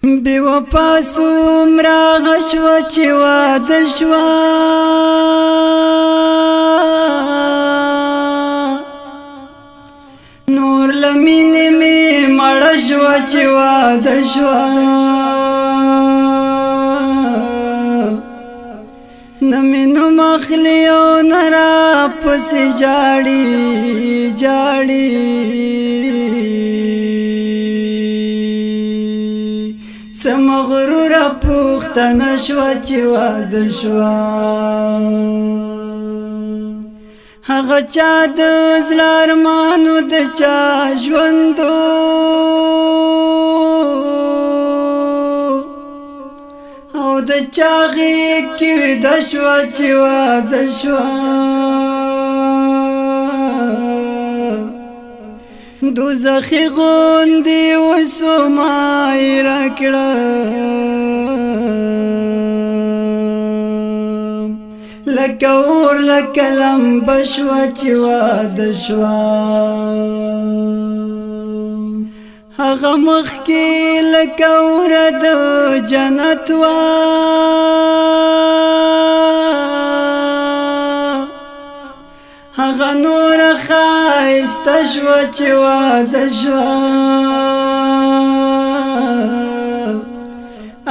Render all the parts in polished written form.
بی وفا سومرا غشوا چې واده شوا نور لمینې مې مړه شوا چې واده شوا نه مې نوم اخلي او نه راپسې جاړي جاړي سمغرورا پوختنه شوا چې واده شوا هغه چا د زړه ارمانو د چا ژوندو او د چا غېږ کې ویده شوه چې واده شوه دوزخی غوندې وسومایره کړم لکه اور لکه لمبه شوه چې واده شوه هغه مخکې لکه اوره د جنت وه هغه نور ښایسته شوه چې واده شوه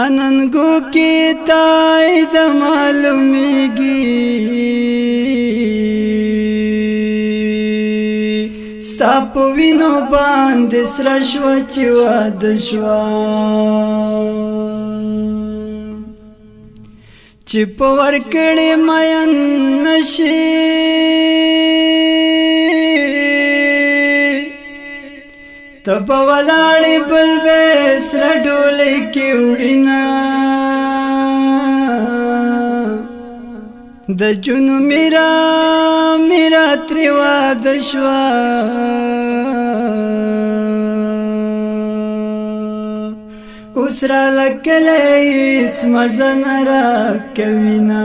اننګو کې تایید معلومیږي ستا په وینو باندې سره شوه چې واده شوه چې په ورکړې مین نشي ته په ولاړې بلبې سره ډولۍ کې وړینه د جنو میرا میرا ترې واده شوه اوس راله هیڅ مزه نه راکوینه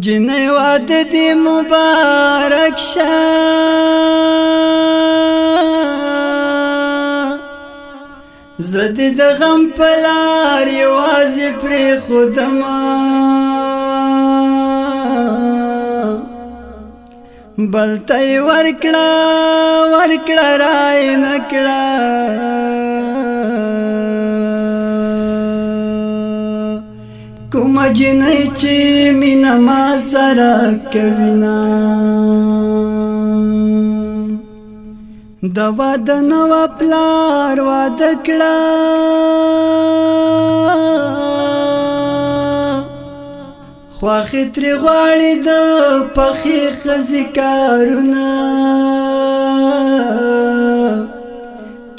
جنۍ واده دې مبارک شه زه دې د غم په لار یوازې پرېښودمه بل ته یې ورکړه ورکړه رایې نه کړه کومه جنۍ چې مینه ما سره کوینه د واده نه وه پلار واده کړه خواښې ترې غواړي د پخې ښځې کارونه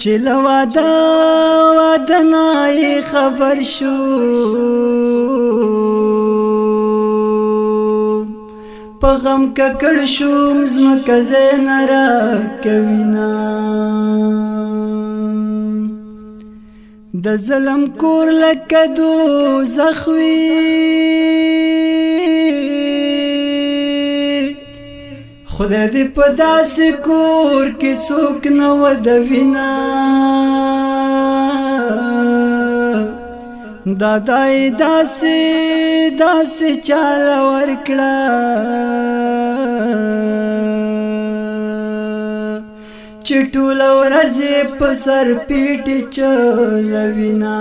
چې له واده نه یې خبر شو په غم ککړ شوم ځمکه ځای نه راکوینه د ظلم کور لکه دوزخ وي خدای دې په داسې کور کې څوک نه ودوینه دادای داسې داسې چاله ورکړه چې ټوله ورځ یې په سر پیټې چلوینه